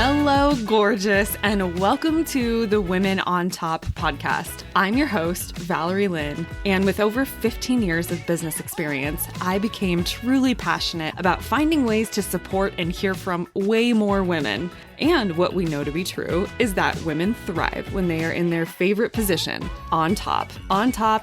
Hello, gorgeous, and welcome to the Women on Top podcast. I'm your host, Valerie Lynn, and with over 15 years of business experience, I became truly passionate about finding ways to support and hear from way more women. And what we know to be true is that women thrive when they are in their favorite position, on top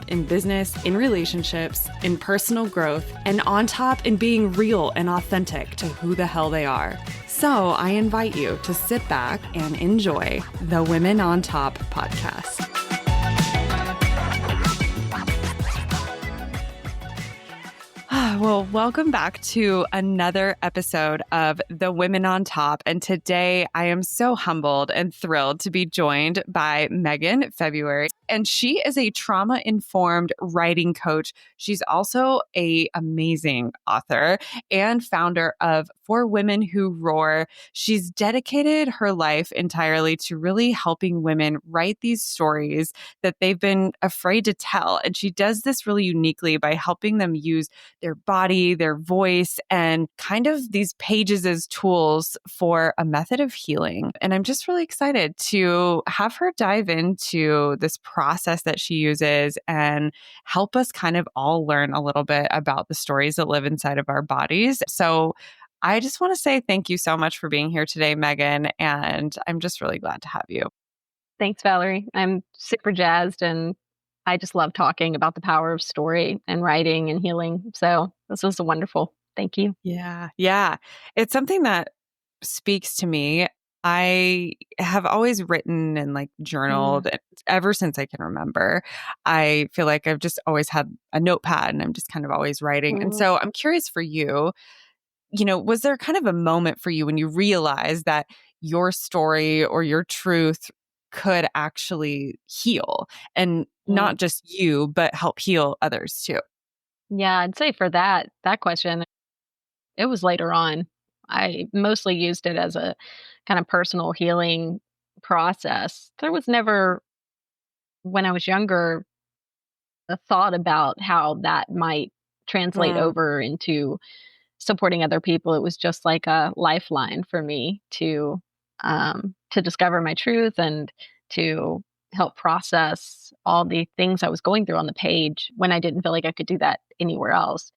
in business, in relationships, in personal growth, and on top in being real and authentic to who the hell they are. So I invite you to sit back and enjoy the Women on Top podcast. Well, welcome back to another episode of the Women on Top. And today I am so humbled and thrilled to be joined by Megan Febuary. And she is a trauma-informed writing coach. She's also an amazing author and founder of For Women Who Roar. She's dedicated her life entirely to really helping women write these stories that they've been afraid to tell. And she does this really uniquely by helping them use their body, their voice, and kind of these pages as tools for a method of healing. And I'm just really excited to have her dive into this process that she uses and help us kind of all learn a little bit about the stories that live inside of our bodies. So I just want to say thank you so much for being here today, Megan. And I'm just really glad to have you. Thanks, Valerie. I'm super jazzed and I just love talking about the power of story and writing and healing. So this was wonderful. Thank you. Yeah. It's something that speaks to me. I have always written and journaled ever since I can remember. I feel like I've just always had a notepad and I'm just kind of always writing. And so I'm curious for you, was there kind of a moment for you when you realized that your story or your truth could actually heal and not just you, but help heal others too? Yeah, I'd say for that question, it was later on. I mostly used it as a kind of personal healing process. There was never, when I was younger, a thought about how that might translate over into supporting other people. It was just like a lifeline for me to discover my truth and to help process all the things I was going through on the page when I didn't feel like I could do that anywhere else.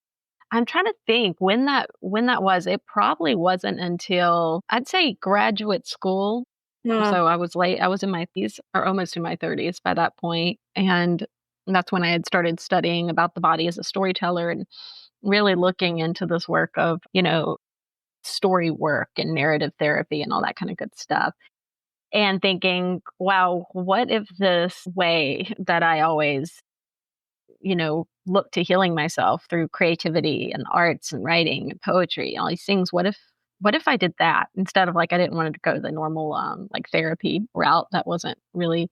I'm trying to think when that was. It probably wasn't until I'd say graduate school. So I was late. I was in my 30s or almost in my 30s by that point, and that's when I had started studying about the body as a storyteller and really looking into this work of, story work and narrative therapy and all that kind of good stuff. And thinking, wow, what if this way that I always, look to healing myself through creativity and arts and writing and poetry and all these things, what if I did that instead of I didn't want to go the normal therapy route that wasn't really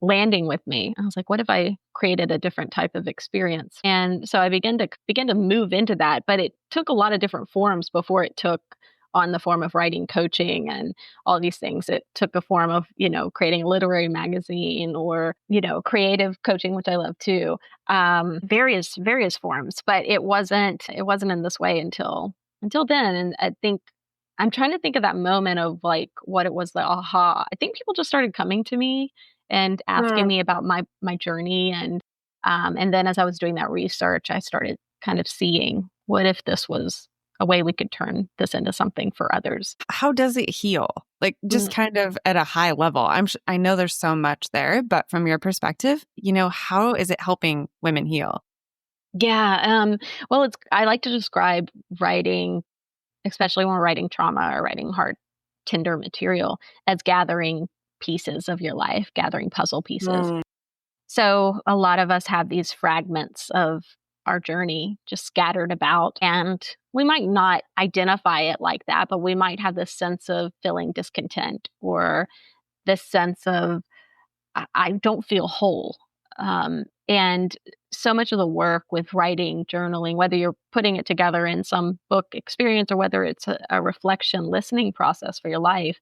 landing with me. I was like, what if I created a different type of experience? And so I began to move into that, but it took a lot of different forms before it took on the form of writing coaching and all these things. It took a form of, creating a literary magazine or, creative coaching, which I love too. Various forms, but it wasn't in this way until then. And I think I'm trying to think of that moment of what it was, the aha. I think people just started coming to me and asking me about my journey. And then as I was doing that research, I started kind of seeing, what if this was a way we could turn this into something for others? How does it heal? Just kind of at a high level. I know there's so much there, but from your perspective, how is it helping women heal? Yeah. Well, I like to describe writing, especially when we're writing trauma or writing hard, tender material, as gathering pieces of your life, gathering puzzle pieces. So a lot of us have these fragments of our journey just scattered about, and we might not identify it like that, but we might have this sense of feeling discontent or this sense of, I don't feel whole. And so much of the work with writing, journaling, whether you're putting it together in some book experience or whether it's a reflection, listening process for your life,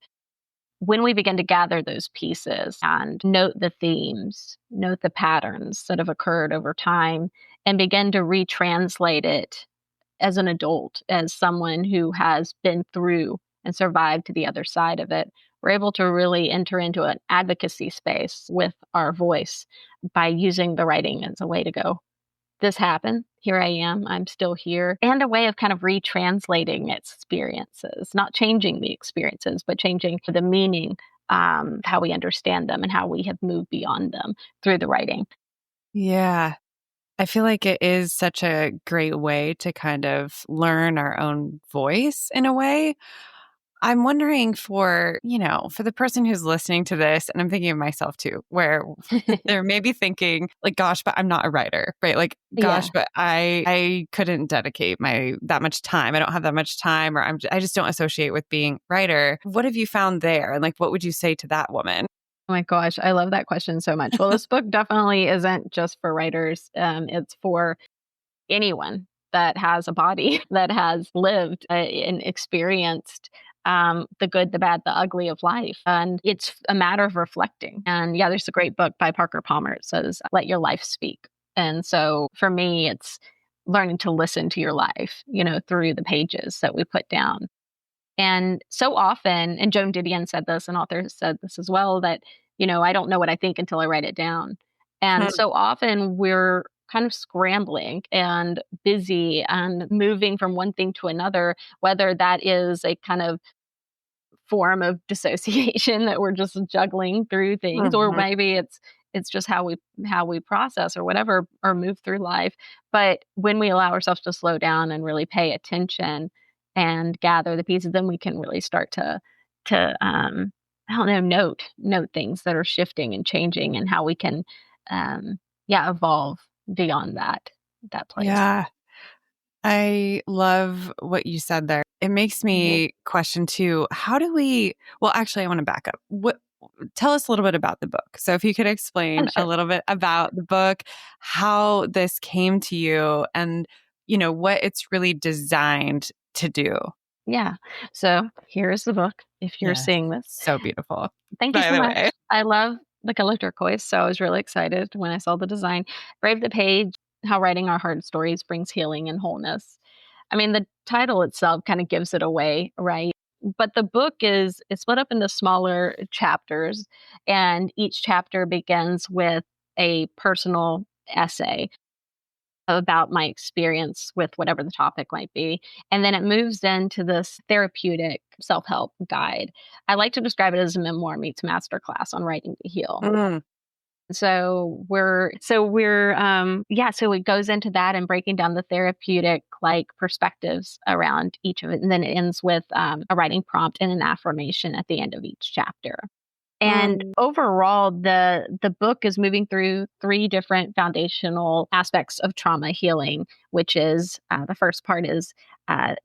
when we begin to gather those pieces and note the themes, note the patterns that have occurred over time, and begin to retranslate it as an adult, as someone who has been through and survive to the other side of it. We're able to really enter into an advocacy space with our voice by using the writing as a way to go, this happened. Here I am. I'm still here. And a way of kind of retranslating experiences, not changing the experiences, but changing the meaning, how we understand them and how we have moved beyond them through the writing. Yeah. I feel like it is such a great way to kind of learn our own voice in a way. I'm wondering for the person who's listening to this, and I'm thinking of myself too, where they're maybe thinking like, gosh, but I'm not a writer, right? Like, gosh, Yeah. but I couldn't dedicate that much time. I don't have that much time, or I just don't associate with being a writer. What have you found there? And like, what would you say to that woman? Oh my gosh, I love that question so much. Well, this book definitely isn't just for writers. It's for anyone that has a body, that has lived and experienced the good, the bad, the ugly of life. And it's a matter of reflecting. And yeah, there's a great book by Parker Palmer. It says, Let Your Life Speak. And so for me, it's learning to listen to your life, through the pages that we put down. And so often, and Joan Didion said this, an author said this as well, that, I don't know what I think until I write it down. And Hmm. so often we're kind of scrambling and busy and moving from one thing to another, whether that is a kind of form of dissociation that we're just juggling through things, or Mhm. maybe it's just how we process or whatever or move through life. But when we allow ourselves to slow down and really pay attention and gather the pieces, then we can really start to I don't know, note things that are shifting and changing, and how we can evolve beyond that place. Yeah. I love what you said there. It makes Mhm. me question too, actually, I want to back up. Tell us a little bit about the book. So if you could Oh, explain a sure. little bit about the book, how this came to you and, what it's really designed to do. Yeah. So here's the book. If you're Yes. seeing this, So beautiful, thank you by so the much. way. I love the color turquoise, so I was really excited when I saw the design. Brave the page, how writing our hard stories brings healing and wholeness. I mean, the title itself kind of gives it away, right? But the book is it's split up into smaller chapters, and each chapter begins with a personal essay about my experience with whatever the topic might be. And then it moves into this therapeutic self help guide. I like to describe it as a memoir meets masterclass on writing to heal. Mm, So it goes into that and breaking down the therapeutic like perspectives around each of it. And then it ends with a writing prompt and an affirmation at the end of each chapter. And mm, overall, the book is moving through three different foundational aspects of trauma healing, which is the first part is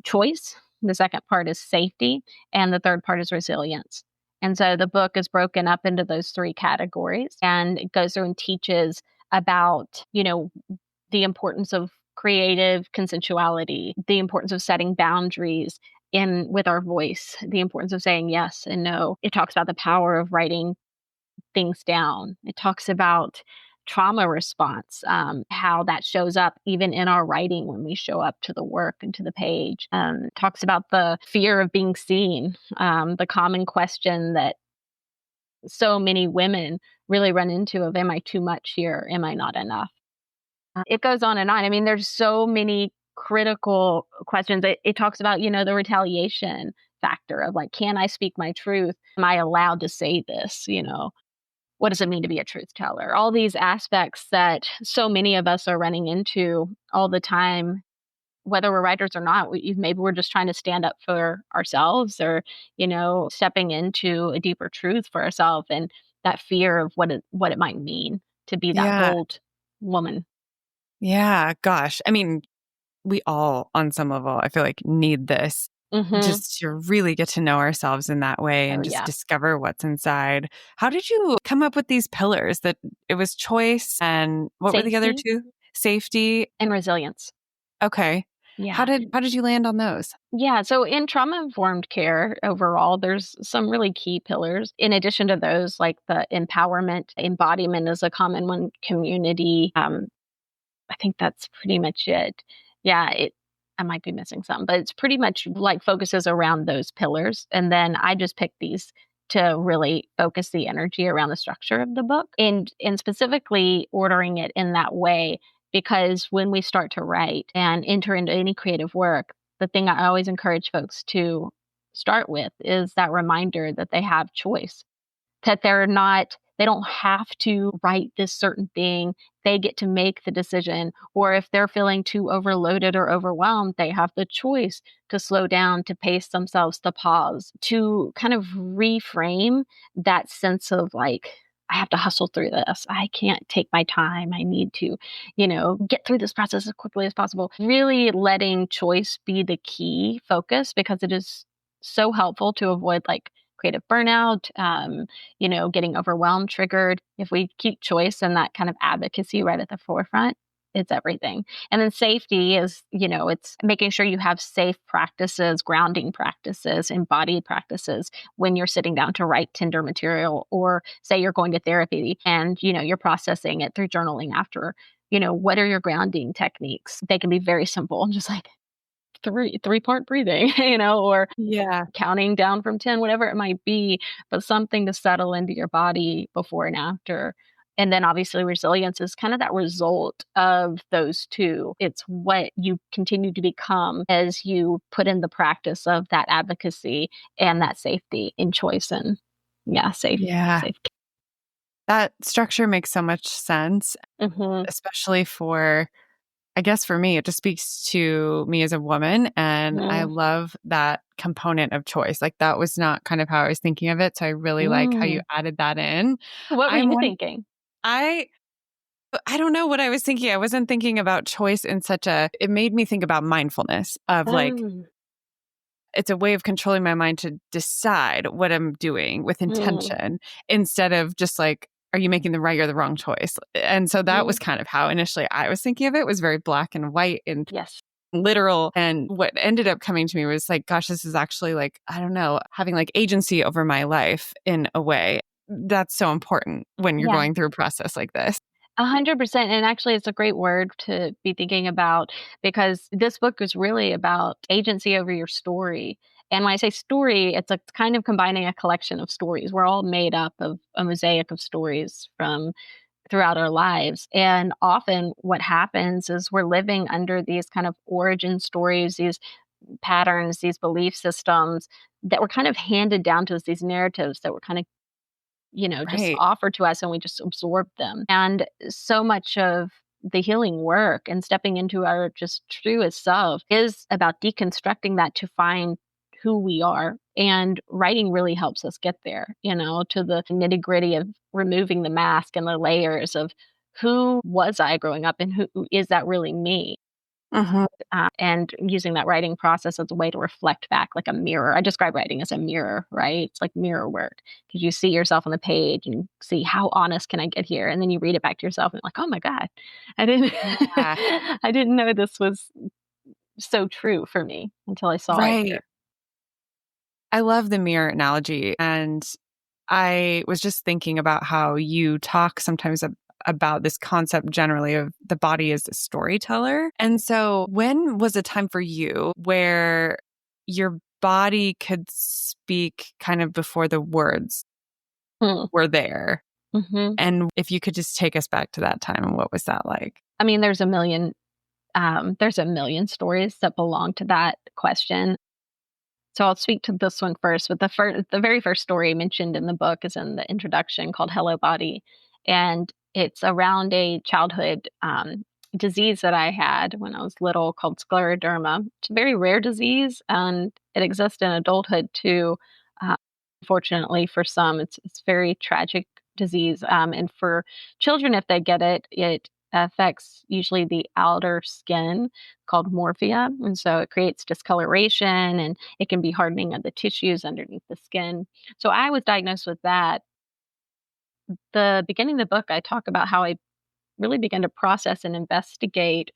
choice, the second part is safety, and the third part is resilience. And so the book is broken up into those three categories, and it goes through and teaches about, the importance of creative consensuality, the importance of setting boundaries in with our voice, the importance of saying yes and no. It talks about the power of writing things down. It talks about trauma response, how that shows up even in our writing when we show up to the work and to the page. It talks about the fear of being seen, the common question that so many women really run into of, am I too much here? Am I not enough? It goes on and on. I mean, there's so many critical questions. It talks about, the retaliation factor of like, can I speak my truth? Am I allowed to say this? What does it mean to be a truth teller? All these aspects that so many of us are running into all the time, whether we're writers or not. Maybe we're just trying to stand up for ourselves, or, stepping into a deeper truth for ourselves, and that fear of what it might mean to be that yeah. bold woman. Yeah. Gosh. I mean, we all, on some level, I feel like need this Hmm. just to really get to know ourselves in that way Oh, and just yeah. discover what's inside. How did you come up with these pillars that it was choice and what were the other Safety two? Safety. and resilience. Okay. How Yeah. did you land on those? Yeah. So in trauma informed care overall, there's some really key pillars. In addition to those, like the empowerment, embodiment is a common one, community. I think that's pretty much it. Yeah. I might be missing some, but it's pretty much like focuses around those pillars. And then I just picked these to really focus the energy around the structure of the book and specifically ordering it in that way. Because when we start to write and enter into any creative work, the thing I always encourage folks to start with is that reminder that they have choice, that they don't have to write this certain thing. They get to make the decision. Or if they're feeling too overloaded or overwhelmed, they have the choice to slow down, to pace themselves, to pause, to kind of reframe that sense of like, I have to hustle through this. I can't take my time. I need to, get through this process as quickly as possible. Really letting choice be the key focus, because it is so helpful to avoid like creative burnout, getting overwhelmed, triggered. If we keep choice and that kind of advocacy right at the forefront, it's everything. And then safety is, it's making sure you have safe practices, grounding practices, embodied practices when you're sitting down to write tender material, or say you're going to therapy and, you're processing it through journaling after. What are your grounding techniques? They can be very simple, just like three-part breathing, or Yeah. counting down from 10, whatever it might be, but something to settle into your body before and after. And then obviously resilience is kind of that result of those two. It's what you continue to become as you put in the practice of that advocacy and that safety in choice and Yeah. safe. That structure makes so much sense, Mm-hmm. especially I guess for me, it just speaks to me as a woman. And I Mm-hmm. love that component of choice. Like that was not kind of how I was thinking of it. So I really like how you Mm. added that in. What were I'm you one, thinking? I, I don't know what I was thinking. I wasn't thinking about choice in it made me think about mindfulness of like, Mm. it's a way of controlling my mind to decide what I'm doing with Mm. intention instead of just like, are you making the right or the wrong choice? And so that was Mm. kind of how initially I was thinking of it, was very black and white and Yes. literal. And what ended up coming to me was like, gosh, this is actually like, I don't know, having like agency over my life in a way. That's so important when you're Yeah. going through a process like this. 100%. And actually, it's a great word to be thinking about, because this book is really about agency over your story. And when I say story, it's a kind of combining a collection of stories. We're all made up of a mosaic of stories from throughout our lives. And often what happens is we're living under these kind of origin stories, these patterns, these belief systems that were kind of handed down to us, these narratives that were kind of just Right. offered to us, and we just absorb them. And so much of the healing work and stepping into our just truest self is about deconstructing that to find who we are. And writing really helps us get there, to the nitty gritty of removing the mask and the layers of who was I growing up and who is that really me? Mhm. And using that writing process as a way to reflect back like a mirror. I describe writing as a mirror, right? It's like mirror work, because you see yourself on the page and you see how honest can I get here, and then you read it back to yourself and like, oh my god, I didn't, Yeah. I didn't know this was so true for me until I saw it Right. here. I love the mirror analogy. And I was just thinking about how you talk sometimes about this concept generally of the body as a storyteller. And so, when was a time for you where your body could speak kind of before the words Hmm. were there? Hmm. And if you could just take us back to that time, and what was that like? I mean, there's a million stories that belong to that question. So I'll speak to this one first. But the very first story mentioned in the book is in the introduction, called "Hello Body," and it's around a childhood disease that I had when I was little called scleroderma. It's a very rare disease, and it exists in adulthood too. Uh, Unfortunately, for some, it's very tragic disease. And for children, if they get it, it affects usually the outer skin, called morphia, and so it creates discoloration, and it can be hardening of the tissues underneath the skin. So I was diagnosed with that. The beginning of the book, I talk about how I really began to process and investigate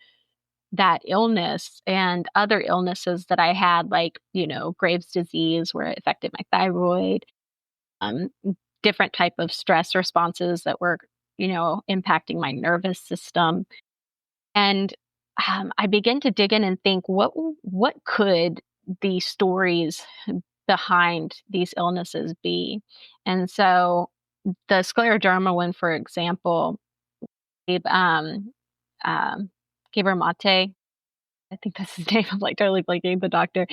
that illness and other illnesses that I had, like, Graves' disease, where it affected my thyroid, um, different type of stress responses that were, impacting my nervous system. And I began to dig in and think, what could the stories behind these illnesses be? And so the scleroderma one, for example, gave, um, Gabriel Mate, I think that's his name. I'm like totally blanking the doctor.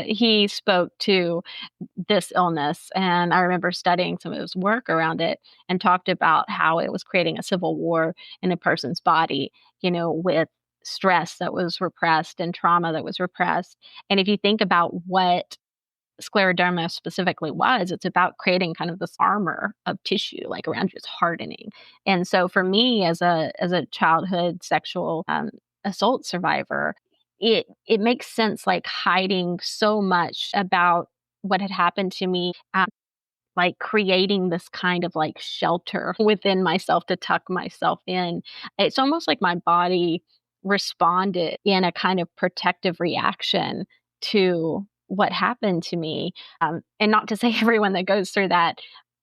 He spoke to this illness, and I remember studying some of his work around it and talked about how it was creating a civil war in a person's body, with stress that was repressed and trauma that was repressed. And if you think about what scleroderma specifically was, it's about creating kind of this armor of tissue like around you, it's hardening. And so for me as a childhood sexual assault survivor, it makes sense, like hiding so much about what had happened to me, like creating this kind of like shelter within myself to tuck myself in. It's almost like my body responded in a kind of protective reaction to what happened to me. And not to say everyone that goes through that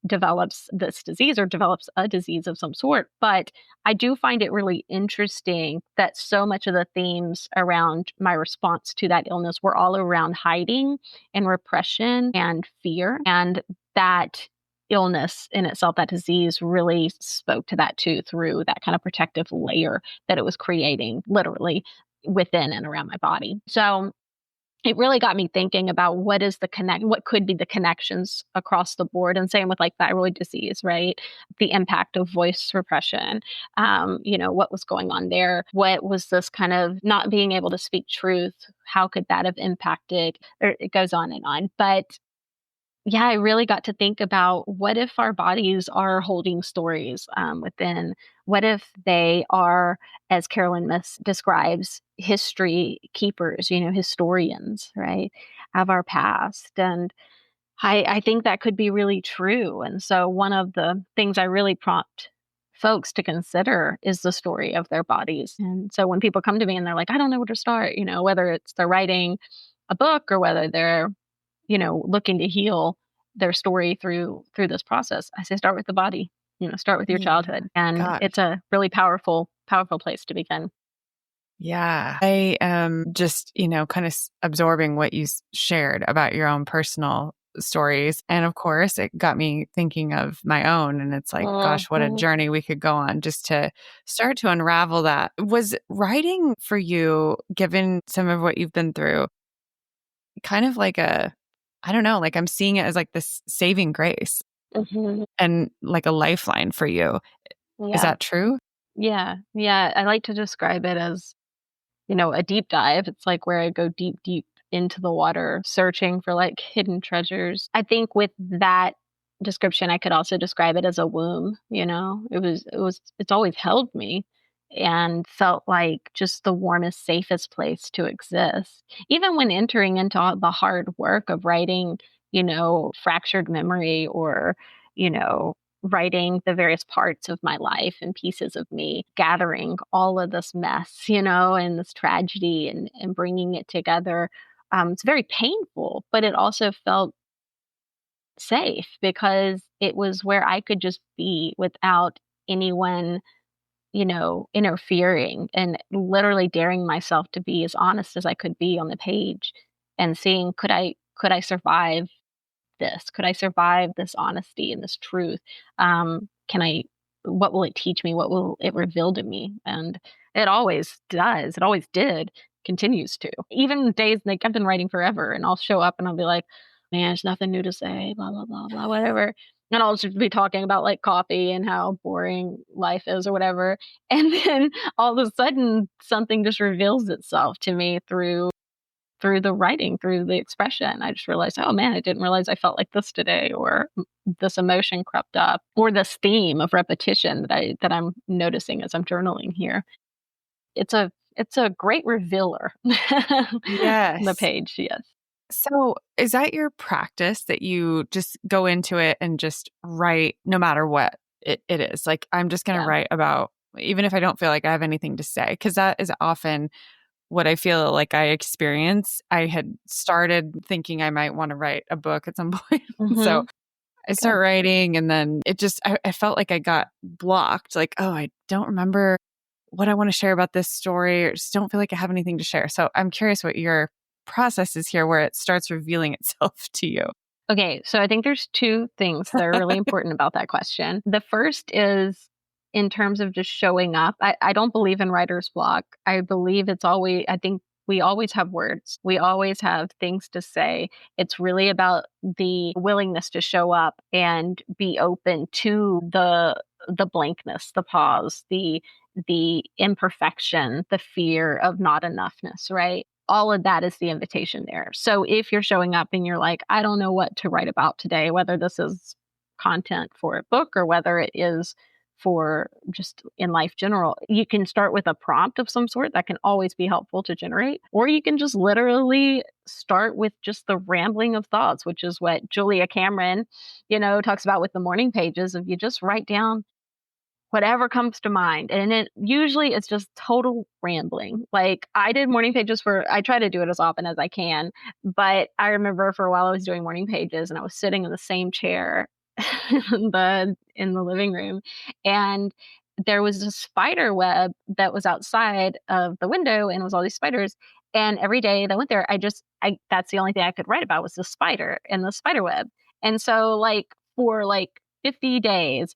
develops this disease or develops a disease of some sort, but I do find it really interesting that so much of the themes around my response to that illness were all around hiding and repression and fear. And that illness in itself, that disease, really spoke to that too, through that kind of protective layer that it was creating literally within and around my body. So it really got me thinking about what could be the connections across the board, and same with like thyroid disease, right? The impact of voice repression, what was going on there? What was this kind of not being able to speak truth? How could that have impacted? Or it goes on and on. But yeah, I really got to think about, what if our bodies are holding stories within? What if they are, as Carolyn Myss describes, history keepers, historians, right, of our past? And I think that could be really true. And so one of the things I really prompt folks to consider is the story of their bodies. And so when people come to me and they're like, I don't know where to start, whether it's they're writing a book or whether they're looking to heal their story through this process, I say start with the body. Start with your Yeah. childhood, and Gosh. it's a really powerful place to begin. Yeah. I am just, kind of absorbing what you shared about your own personal stories. And of course, it got me thinking of my own. And it's like, gosh, what a Mhm. journey we could go on just to start to unravel that. Was writing for you, given some of what you've been through, kind of like I don't know, like I'm seeing it as like this saving grace Mhm. and like a lifeline for you. Is Yeah. that true? Yeah. I like to describe it as, a deep dive. It's like where I go deep, deep into the water, searching for like hidden treasures. I think with that description, I could also describe it as a womb. It's always held me and felt like just the warmest, safest place to exist. Even when entering into all the hard work of writing, fractured memory, or, you know, writing the various parts of my life and pieces of me, gathering all of this mess, and this tragedy, and bringing it together. It's very painful, but it also felt safe because it was where I could just be without anyone, interfering, and literally daring myself to be as honest as I could be on the page, and seeing, could I survive this? Could I survive this honesty and this truth? Can I, what will it teach me? What will it reveal to me? And it always does. It always did, continues to. Even days, like I've been writing forever, and I'll show up and I'll be like, man, there's nothing new to say, blah, blah, blah, blah, whatever. And I'll just be talking about like coffee and how boring life is or whatever. And then all of a sudden, something just reveals itself to me through the writing, through the expression. I just realized, oh man, I didn't realize I felt like this today, or this emotion crept up, or this theme of repetition that I'm noticing as I'm journaling here. It's a great revealer. The Yes. page, yes. So, is that your practice that you just go into it and just write no matter what it is? Like, I'm just going to Yeah. write about, even if I don't feel like I have anything to say, because that is often what I feel like I experience. I had started thinking I might want to write a book at some point. So Mhm. I Okay. start writing, and then I felt like I got blocked. Like, oh, I don't remember what I want to share about this story, or just don't feel like I have anything to share. So I'm curious what your process is here where it starts revealing itself to you. Okay, so I think there's two things that are really important about that question. The first is in terms of just showing up. I don't believe in writer's block. I believe I think we always have words. We always have things to say. It's really about the willingness to show up and be open to the blankness, the pause, the imperfection, the fear of not enoughness, right? All of that is the invitation there. So if you're showing up and you're like, I don't know what to write about today, whether this is content for a book or whether it is for just in life general, you can start with a prompt of some sort that can always be helpful to generate, or you can just literally start with just the rambling of thoughts, which is what Julia Cameron, talks about with the morning pages. If you just write down whatever comes to mind. And it usually it's just total rambling. Like I did morning pages I try to do it as often as I can. But I remember for a while I was doing morning pages and I was sitting in the same chair in the living room. And there was a spider web that was outside of the window and it was all these spiders. And every day that I went there, that's the only thing I could write about was the spider and the spider web. And so for 50 days,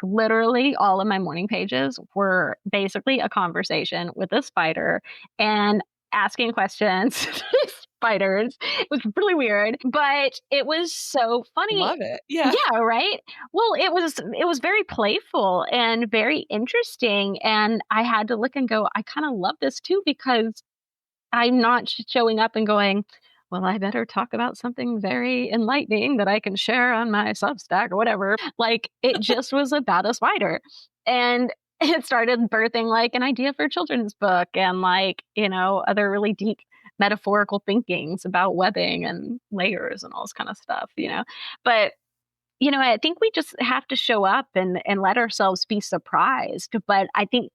literally all of my morning pages were basically a conversation with a spider and asking questions. Spiders. It was really weird, but it was so funny. Love it. Yeah. Yeah, right? Well, it was very playful and very interesting. And I had to look and go, I kind of love this too, because I'm not showing up and going, well, I better talk about something very enlightening that I can share on my Substack or whatever. It just was about a spider. And it started birthing an idea for a children's book and other really deep metaphorical thinkings about webbing and layers and all this kind of stuff. But I think we just have to show up and let ourselves be surprised. But I think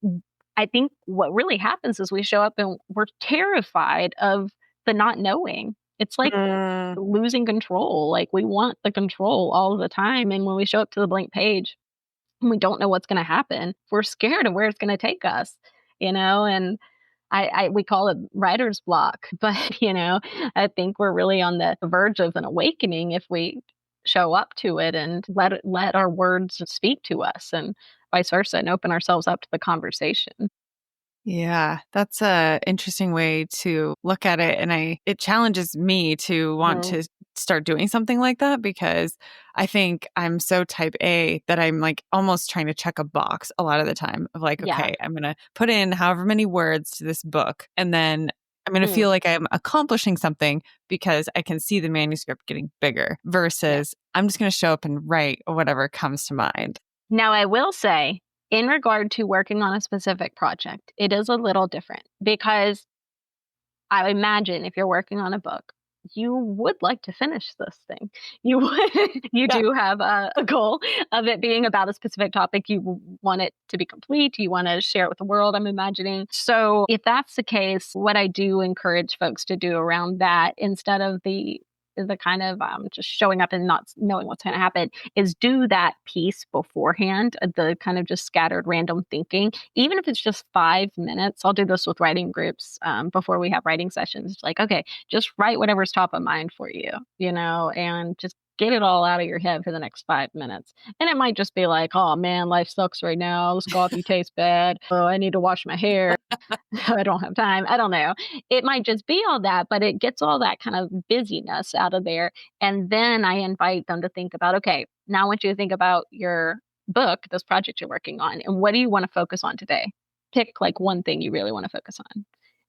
what really happens is we show up and we're terrified of the not knowing. It's like losing control. We want the control all the time. And when we show up to the blank page and we don't know what's going to happen, we're scared of where it's going to take us, and we call it writer's block, but I think we're really on the verge of an awakening if we show up to it and let our words speak to us and vice versa and open ourselves up to the conversation. Yeah, that's a interesting way to look at it. And it challenges me to want to start doing something like that, because I think I'm so type A that I'm almost trying to check a box a lot of the time of okay, I'm going to put in however many words to this book. And then I'm going to feel like I'm accomplishing something because I can see the manuscript getting bigger versus I'm just going to show up and write whatever comes to mind. Now, I will say, in regard to working on a specific project, it is a little different because I imagine if you're working on a book, you would like to finish this thing. You do have a goal of it being about a specific topic. You want it to be complete. You want to share it with the world, I'm imagining. So if that's the case, what I do encourage folks to do around that, instead of the kind of just showing up and not knowing what's going to happen, is do that piece beforehand, the kind of just scattered random thinking, even if it's just 5 minutes. I'll do this with writing groups before we have writing sessions. It's okay, just write whatever's top of mind for you, and just get it all out of your head for the next 5 minutes. And it might just be oh man, life sucks right now. This coffee tastes bad. Oh, I need to wash my hair. I don't have time. I don't know. It might just be all that, but it gets all that kind of busyness out of there. And then I invite them to think about, okay, now I want you to think about your book, this project you're working on, and what do you want to focus on today? Pick one thing you really want to focus on.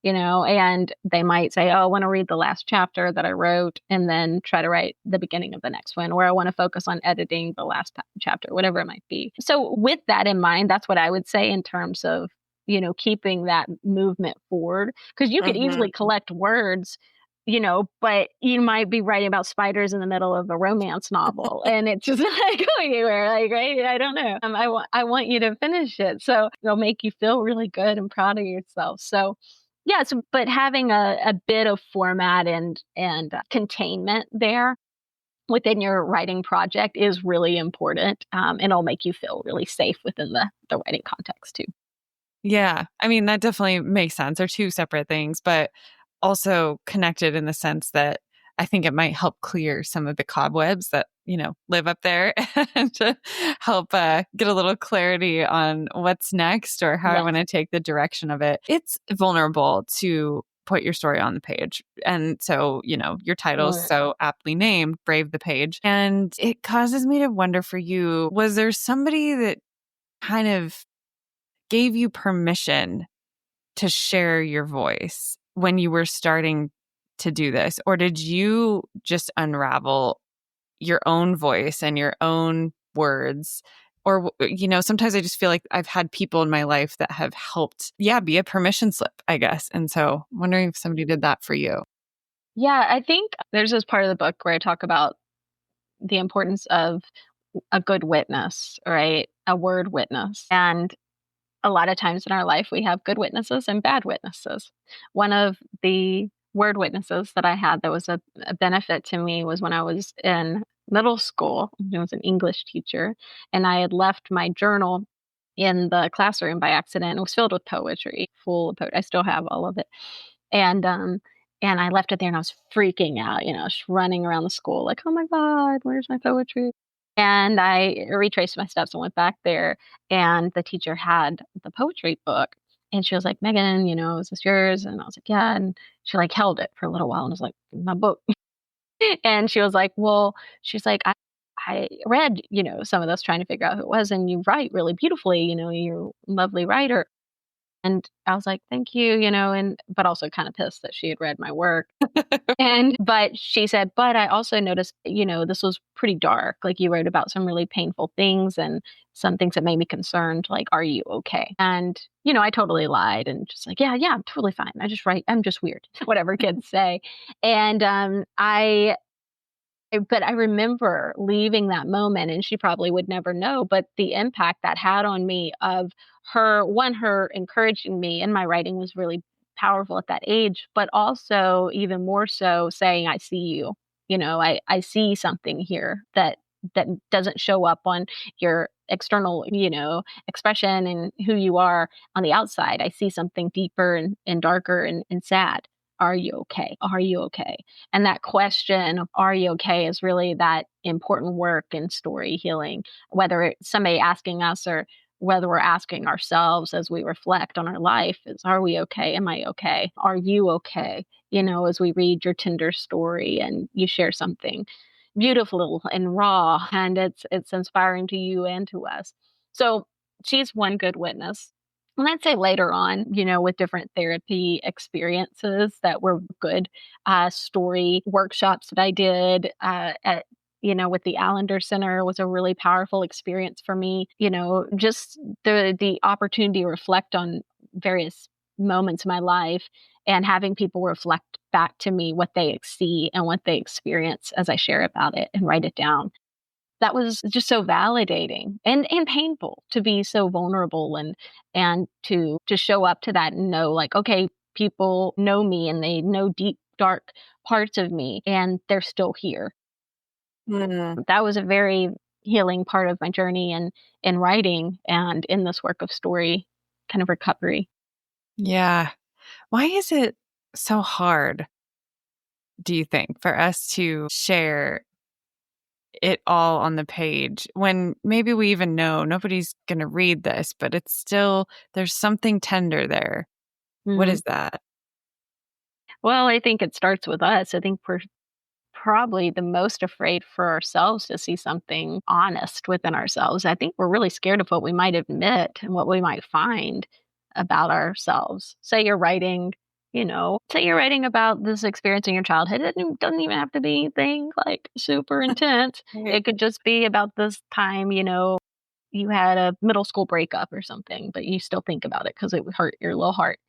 And they might say, oh, I want to read the last chapter that I wrote and then try to write the beginning of the next one, or I want to focus on editing the last chapter, whatever it might be. So with that in mind, that's what I would say in terms of, keeping that movement forward, because you could easily collect words, but you might be writing about spiders in the middle of a romance novel and it's just not going anywhere. Right? I don't know. I want you to finish it. So it'll make you feel really good and proud of yourself. So yeah, but having a bit of format and containment there within your writing project is really important, and it'll make you feel really safe within the writing context too. Yeah. I mean, that definitely makes sense. They're two separate things, but also connected in the sense that I think it might help clear some of the cobwebs that, live up there and to help get a little clarity on what's next or how I Yes. want to take the direction of it. It's vulnerable to put your story on the page. And so, your title is Mm. so aptly named, Brave the Page. And it causes me to wonder for you, was there somebody that kind of gave you permission to share your voice when you were starting to do this? Or did you just unravel your own voice and your own words? Or, sometimes I just feel like I've had people in my life that have helped, be a permission slip, I guess. And so I'm wondering if somebody did that for you. Yeah, I think there's this part of the book where I talk about the importance of a good witness, right? A word witness. And a lot of times in our life, we have good witnesses and bad witnesses. One of the word witnesses that I had that was a benefit to me was when I was in middle school. I was an English teacher, and I had left my journal in the classroom by accident. It was filled with poetry, full of poetry. I still have all of it. And and I left it there and I was freaking out, I was running around the school like, "Oh my God, where's my poetry?" And I retraced my steps and went back there, and the teacher had the poetry book, and she was like, "Megan, is this yours?" And I was like, "Yeah." And she like held it for a little while and was like, "My book." And she was like, "Well," she's like, I read, some of this trying to figure out who it was, and you write really beautifully, you're a lovely writer." And I was like, "Thank you," and but also kind of pissed that she had read my work. But she said, "But I also noticed, this was pretty dark. Like you wrote about some really painful things and some things that made me concerned. Like, are you okay?" And, I totally lied and just like, "Yeah, yeah, I'm totally fine. I just write, I'm just weird," whatever kids say. And but I remember leaving that moment, and she probably would never know, but the impact that had on me of her encouraging me, and my writing was really powerful at that age, but also even more so saying, "I see you." I see something here that doesn't show up on your external, expression and who you are on the outside. I see something deeper and darker and sad. Are you okay? Are you okay? And that question of "Are you okay?" is really that important work in story healing, whether it's somebody asking us or whether we're asking ourselves as we reflect on our life is, "Are we okay? Am I okay? Are you okay?" As we read your Tinder story and you share something beautiful and raw, and it's inspiring to you and to us. So she's one good witness. And I'd say later on, with different therapy experiences that were good, story workshops that I did with the Allender Center was a really powerful experience for me. Just the opportunity to reflect on various moments in my life and having people reflect back to me what they see and what they experience as I share about it and write it down. That was just so validating and painful to be so vulnerable and to show up to that and know like, okay, people know me and they know deep, dark parts of me and they're still here. Mm. That was a very healing part of my journey and in writing and in this work of story kind of recovery. Yeah. Why is it so hard, do you think, for us to share it all on the page when maybe we even know nobody's going to read this, but it's still, there's something tender there. What Mhm. is that? Well, I think it starts with us. I think we're probably the most afraid for ourselves to see something honest within ourselves. I think we're really scared of what we might admit and what we might find about ourselves. Say you're writing about this experience in your childhood. It doesn't even have to be anything like super intense. Right. It could just be about this time, you had a middle school breakup or something, but you still think about it because it would hurt your little heart,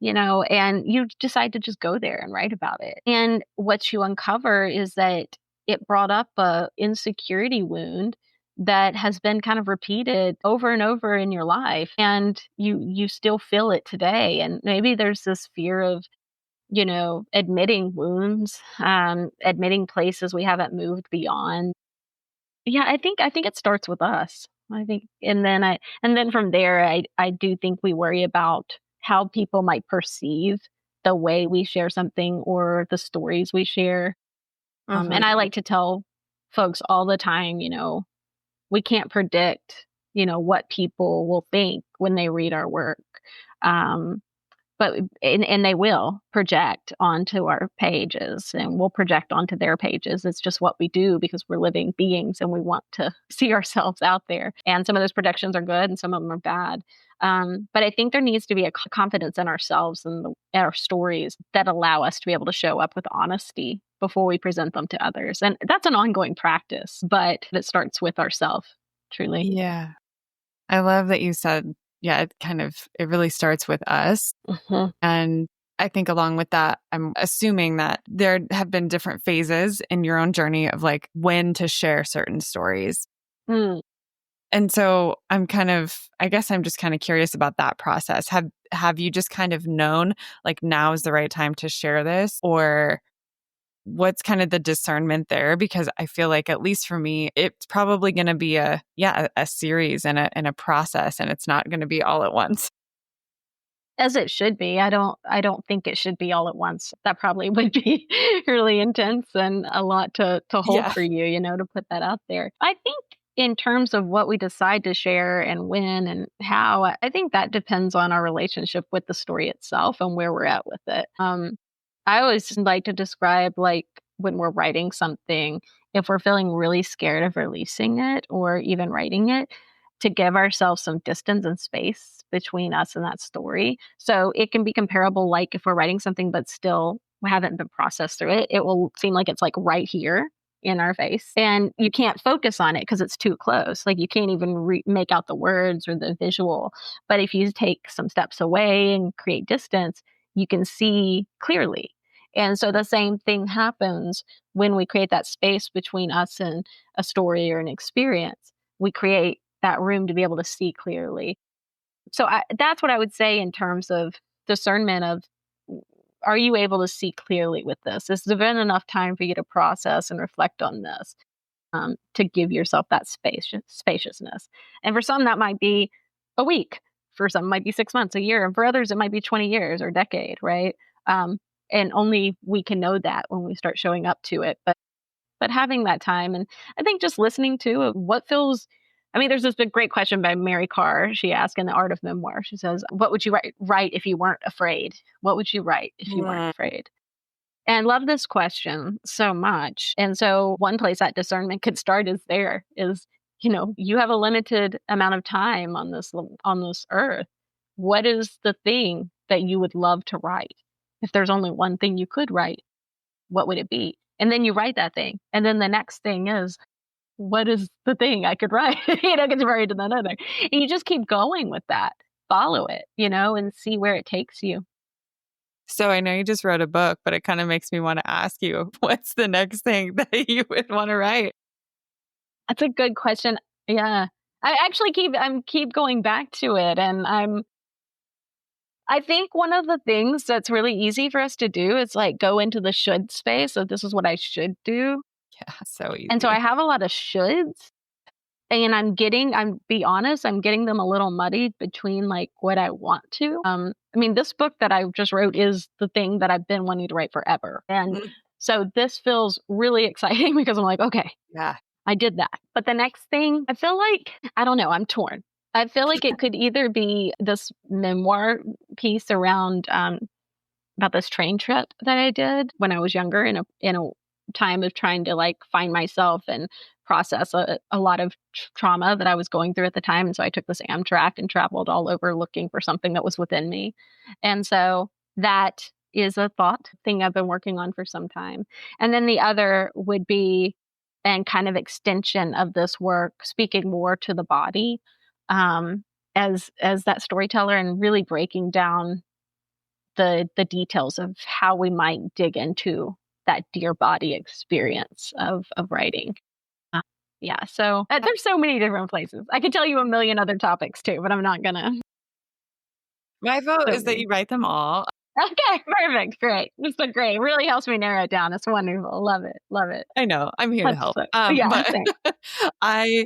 and you decide to just go there and write about it. And what you uncover is that it brought up a insecurity wound that has been kind of repeated over and over in your life and you still feel it today, and maybe there's this fear of admitting wounds, admitting places we haven't moved beyond. Yeah, I think it starts with us. I think, and then from there, I do think we worry about how people might perceive the way we share something or the stories we share. And I like to tell folks all the time, we can't predict, what people will think when they read our work. Um, but and they will project onto our pages and we'll project onto their pages. It's just what we do because we're living beings and we want to see ourselves out there. And some of those projections are good and some of them are bad. But I think there needs to be a confidence in ourselves and our stories that allow us to be able to show up with honesty before we present them to others. And that's an ongoing practice, but it starts with ourselves, truly. Yeah. I love that you said, yeah, it really starts with us. Mhm. And I think along with that, I'm assuming that there have been different phases in your own journey of like when to share certain stories. Mm. And so I guess I'm just kind of curious about that process. Have you just kind of known like now is the right time to share this, or what's kind of the discernment there? Because I feel like, at least for me, it's probably going to be a series and a process, and it's not going to be all at once. As it should be. I don't think it should be all at once. That probably would be really intense and a lot to hold Yeah. for you, to put that out there. I think in terms of what we decide to share and when and how, I think that depends on our relationship with the story itself and where we're at with it. I always like to describe like when we're writing something, if we're feeling really scared of releasing it or even writing it, to give ourselves some distance and space between us and that story. So it can be comparable, like if we're writing something but still haven't been processed through it, it will seem like it's like right here in our face. And you can't focus on it because it's too close. Like you can't even make out the words or the visual. But if you take some steps away and create distance, you can see clearly. And so the same thing happens when we create that space between us and a story or an experience. We create that room to be able to see clearly. So that's what I would say in terms of discernment of, are you able to see clearly with this? Has there been enough time for you to process and reflect on this, to give yourself that spaciousness? And for some, that might be a week. For some, it might be 6 months, a year. And for others, it might be 20 years or a decade, right? And only we can know that when we start showing up to it. But having that time, and I think just listening to what feels. I mean, there's this big great question by Mary Carr. She asked in The Art of Memoir. She says, "What would you write if you weren't afraid? What would you write if you weren't Mm. afraid?" And I love this question so much. And so one place that discernment could start is you have a limited amount of time on this earth. What is the thing that you would love to write? If there's only one thing you could write, what would it be? And then you write that thing. And then the next thing is, what is the thing I could write? Gets married to another. And you just keep going with that. Follow it, and see where it takes you. So I know you just wrote a book, but it kind of makes me want to ask you, what's the next thing that you would want to write? That's a good question. Yeah. I actually keep going back to it, and I think one of the things that's really easy for us to do is like go into the should space of, this is what I should do. Yeah, so And so I easy. have a lot of shoulds. And I'm be honest, I'm getting them a little muddied between like what I want to. I mean, this book that I just wrote is the thing that I've been wanting to write forever. And Mm. so this feels really exciting because I'm like, okay, Yeah. I did that. But the next thing, I feel like, I don't know, I'm torn. I feel like it could either be this memoir piece around about this train trip that I did when I was younger in a time of trying to like find myself and process a lot of trauma that I was going through at the time. And so I took this Amtrak and traveled all over looking for something that was within me. And so that is a thought thing I've been working on for some time. And then the other would be, and kind of extension of this work, speaking more to the body, as that storyteller, and really breaking down the details of how we might dig into that dear body experience of writing. Uh, yeah, so there's so many different places. I could tell you a million other topics too, but I'm not gonna. My vote So is that many. you write them all. Okay, perfect, great. This is great. Really helps me narrow it down. It's wonderful. Love it. Love it. I know, I'm here to That's help. yeah. But Thanks. I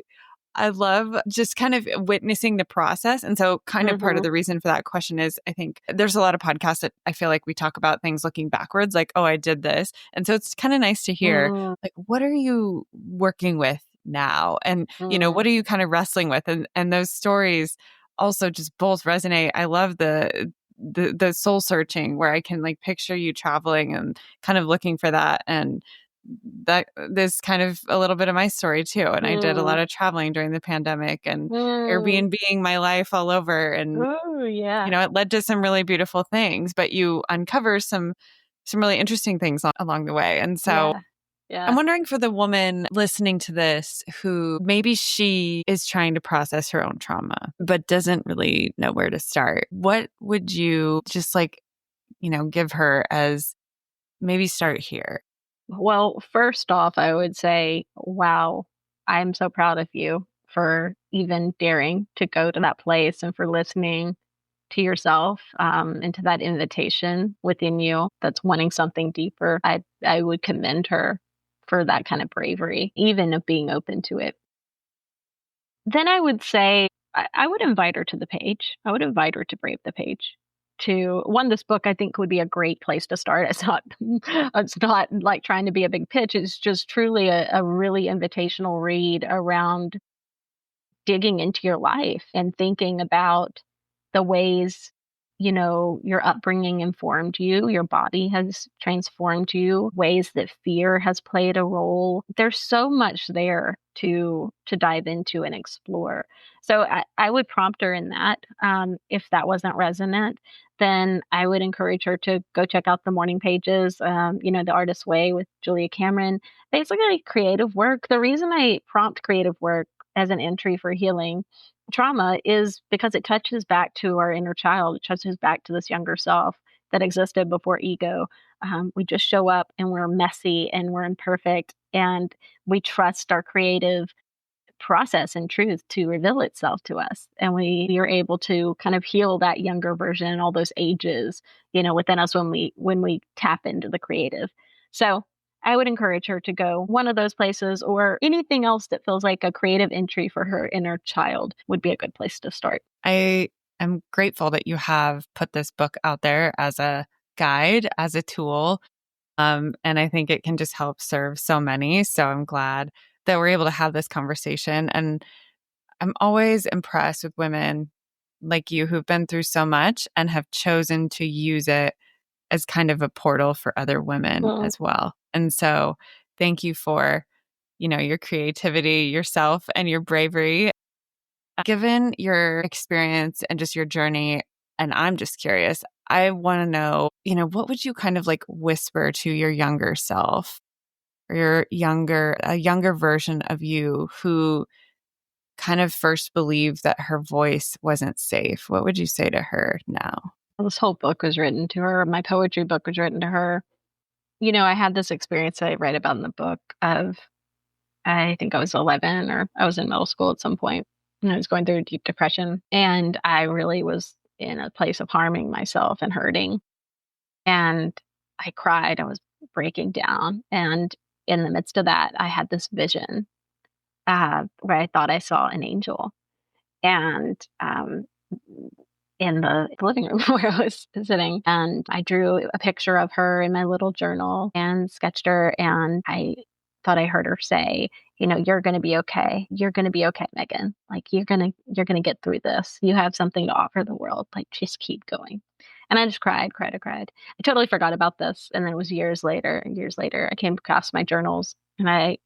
I love just kind of witnessing the process. And so kind of part of the reason for that question is I think there's a lot of podcasts that I feel like we talk about things looking backwards, like, oh, I did this. And so it's kind of nice to hear, like, what are you working with now? And, what are you kind of wrestling with? And those stories also just both resonate. I love the soul searching where I can like picture you traveling and kind of looking for that. And that this kind of a little bit of my story too. And I did a lot of traveling during the pandemic and Airbnb-ing my life all over. And, it led to some really beautiful things, but you uncover some really interesting things along the way. And so I'm wondering for the woman listening to this who maybe she is trying to process her own trauma, but doesn't really know where to start. What would you just like, give her as maybe start here? Well, first off, I would say, wow, I'm so proud of you for even daring to go to that place and for listening to yourself and to that invitation within you that's wanting something deeper. I would commend her for that kind of bravery, even of being open to it. Then I would say I would invite her to the page. I would invite her to brave the page. To one, this book I think would be a great place to start. It's not like trying to be a big pitch. It's just truly a really invitational read around digging into your life and thinking about the ways, your upbringing informed you, your body has transformed you, ways that fear has played a role. There's so much there to dive into and explore. So I would prompt her in that. If that wasn't resonant, then I would encourage her to go check out the morning pages, The Artist's Way with Julia Cameron. Basically, creative work. The reason I prompt creative work as an entry for healing trauma is because it touches back to our inner child. It touches back to this younger self that existed before ego. We just show up and we're messy and we're imperfect and we trust our creative process and truth to reveal itself to us. And we are able to kind of heal that younger version, all those ages, within us when we tap into the creative. So I would encourage her to go one of those places or anything else that feels like a creative entry for her inner child would be a good place to start. I am grateful that you have put this book out there as a guide, as a tool. And I think it can just help serve so many. So I'm glad that we're able to have this conversation. And I'm always impressed with women like you who've been through so much and have chosen to use it as kind of a portal for other women as well. And so thank you for, your creativity, yourself, and your bravery. Given your experience and just your journey, and I'm just curious, I want to know, what would you kind of like whisper to your younger self or a younger version of you who kind of first believed that her voice wasn't safe? What would you say to her now? This whole book was written to her. My poetry book was written to her. I had this experience I write about in the book of, I think I was 11 or I was in middle school at some point, and I was going through a deep depression. And I really was in a place of harming myself and hurting. And I cried. I was breaking down. And in the midst of that, I had this vision where I thought I saw an angel. And in the living room where I was sitting, and I drew a picture of her in my little journal and sketched her. And I thought I heard her say, you're going to be okay. You're going to be okay, Megan. Like you're going to get through this. You have something to offer the world. Like just keep going. And I just cried. I totally forgot about this. And then it was years later, I came across my journals and I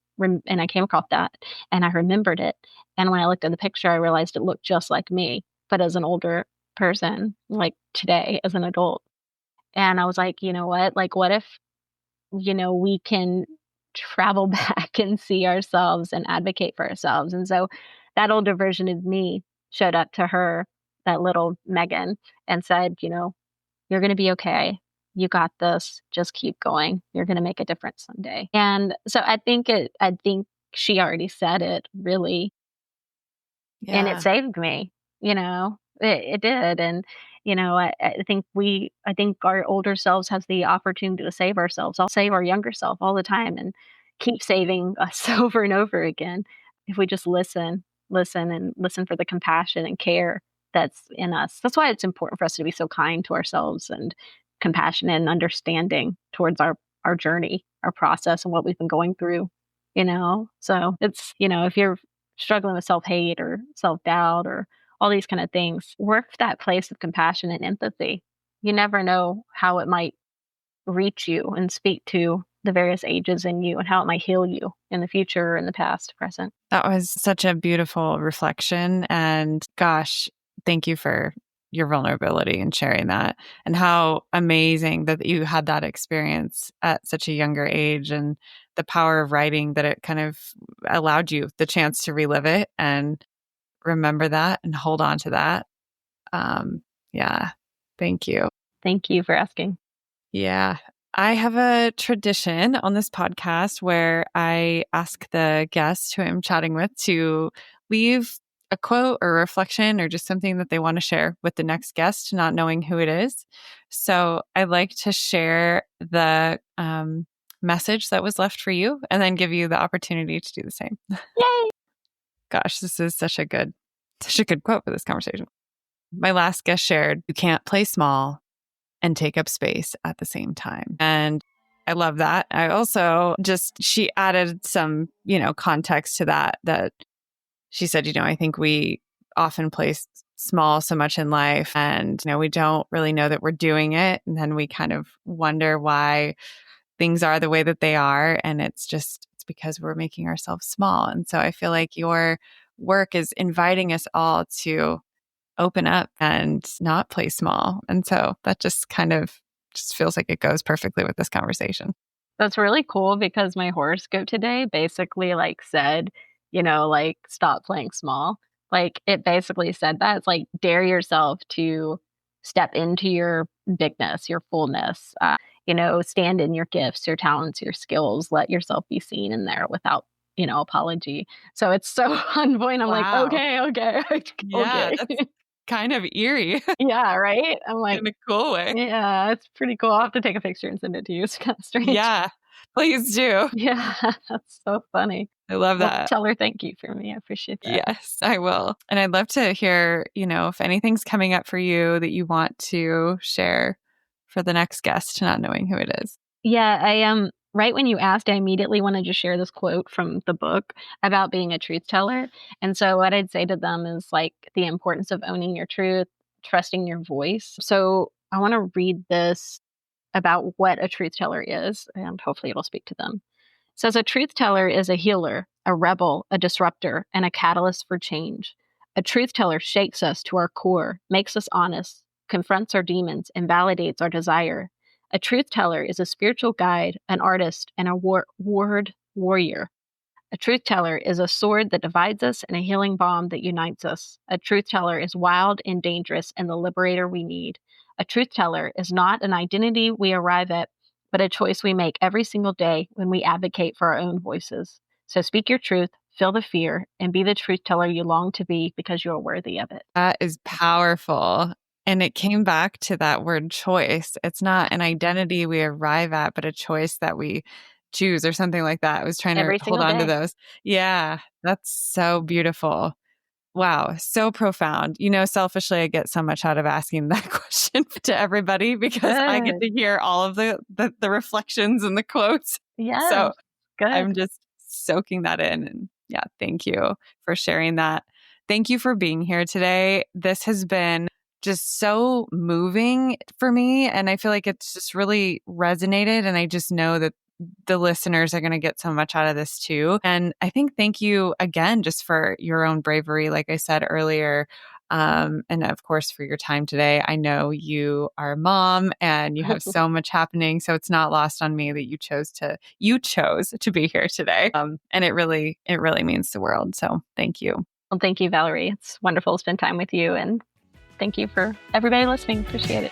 came across that and I remembered it. And when I looked at the picture, I realized it looked just like me, but as an older person, like today as an adult. And I was like, you know what? Like, what if, we can travel back and see ourselves and advocate for ourselves? And so that older version of me showed up to her, that little Megan, and said, you're going to be okay. You got this. Just keep going. You're going to make a difference someday. And so I think she already said it really. Yeah. And it saved me, it did. And, I think our older selves has the opportunity to save ourselves. I'll save our younger self all the time and keep saving us over and over again if we just listen listen and listen for the compassion and care that's in us. That's why it's important for us to be so kind to ourselves and compassionate and understanding towards our journey, our process, and what we've been going through, So it's, if you're struggling with self-hate or self-doubt or all these kind of things, work that place of compassion and empathy. You never know how it might reach you and speak to the various ages in you and how it might heal you in the future, in the past, present. That was such a beautiful reflection. And gosh, thank you for your vulnerability and sharing that, and how amazing that you had that experience at such a younger age, and the power of writing, that it kind of allowed you the chance to relive it and remember that and hold on to that. Yeah. Thank you. Thank you for asking. Yeah. I have a tradition on this podcast where I ask the guest who I'm chatting with to leave a quote or reflection or just something that they want to share with the next guest, not knowing who it is. So I'd like to share the message that was left for you and then give you the opportunity to do the same. Yay! Gosh, this is such a good quote for this conversation. My last guest shared, "You can't play small and take up space at the same time." And I love that. I also she added some, context to that she said, I think we often play small so much in life, and, we don't really know that we're doing it. And then we kind of wonder why things are the way that they are. And it's because we're making ourselves small. And so I feel like your work is inviting us all to open up and not play small. And so that just feels like it goes perfectly with this conversation. That's really cool because my horoscope today basically said, stop playing small. It basically said that. It's dare yourself to step into your bigness, your fullness, stand in your gifts, your talents, your skills, let yourself be seen in there without, apology. So it's so on point. I'm Wow. Okay. Yeah, Okay. that's kind of eerie. Yeah, right? I'm In a cool way. yeah, it's pretty cool. I'll have to take a picture and send it to you. It's kind of strange. Yeah, please do. Yeah, that's so funny. I love that. Tell her thank you for me. I appreciate that. Yes, I will. And I'd love to hear, if anything's coming up for you that you want to share for the next guest, not knowing who it is. Yeah, I right when you asked, I immediately wanted to share this quote from the book about being a truth teller. And so what I'd say to them is the importance of owning your truth, trusting your voice. So I want to read this about what a truth teller is, and hopefully it'll speak to them. It says, a truth teller is a healer, a rebel, a disruptor, and a catalyst for change. A truth teller shakes us to our core, makes us honest, confronts our demons, and validates our desire. A truth teller is a spiritual guide, an artist, and a word warrior. A truth teller is a sword that divides us and a healing balm that unites us. A truth teller is wild and dangerous and the liberator we need. A truth teller is not an identity we arrive at, but a choice we make every single day when we advocate for our own voices. So speak your truth, feel the fear, and be the truth teller you long to be because you are worthy of it. That is powerful. And it came back to that word choice. It's not an identity we arrive at, but a choice that we choose or something like that. I was trying to hold on to those. Yeah, that's so beautiful. Wow, so profound. Selfishly, I get so much out of asking that question to everybody because I get to hear all of the reflections and the quotes. Yeah, so good. I'm just soaking that in. And yeah, thank you for sharing that. Thank you for being here today. This has been just so moving for me. And I feel like it's just really resonated. And I just know that the listeners are going to get so much out of this too. And I think thank you again, just for your own bravery, like I said earlier. And of course, for your time today. I know you are a mom and you have so much happening. So it's not lost on me that you chose to be here today. And it really means the world. So thank you. Well, thank you, Valerie. It's wonderful to spend time with you. And thank you for everybody listening. Appreciate it.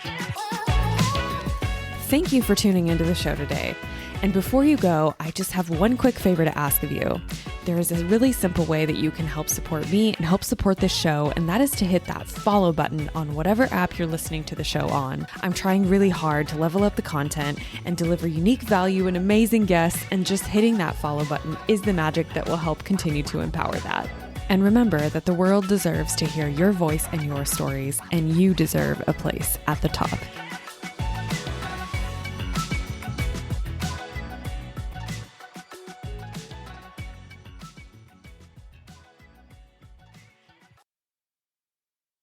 Thank you for tuning into the show today. And before you go, I just have one quick favor to ask of you. There is a really simple way that you can help support me and help support this show, and that is to hit that follow button on whatever app you're listening to the show on. I'm trying really hard to level up the content and deliver unique value and amazing guests, and just hitting that follow button is the magic that will help continue to empower that. And remember that the world deserves to hear your voice and your stories, and you deserve a place at the top.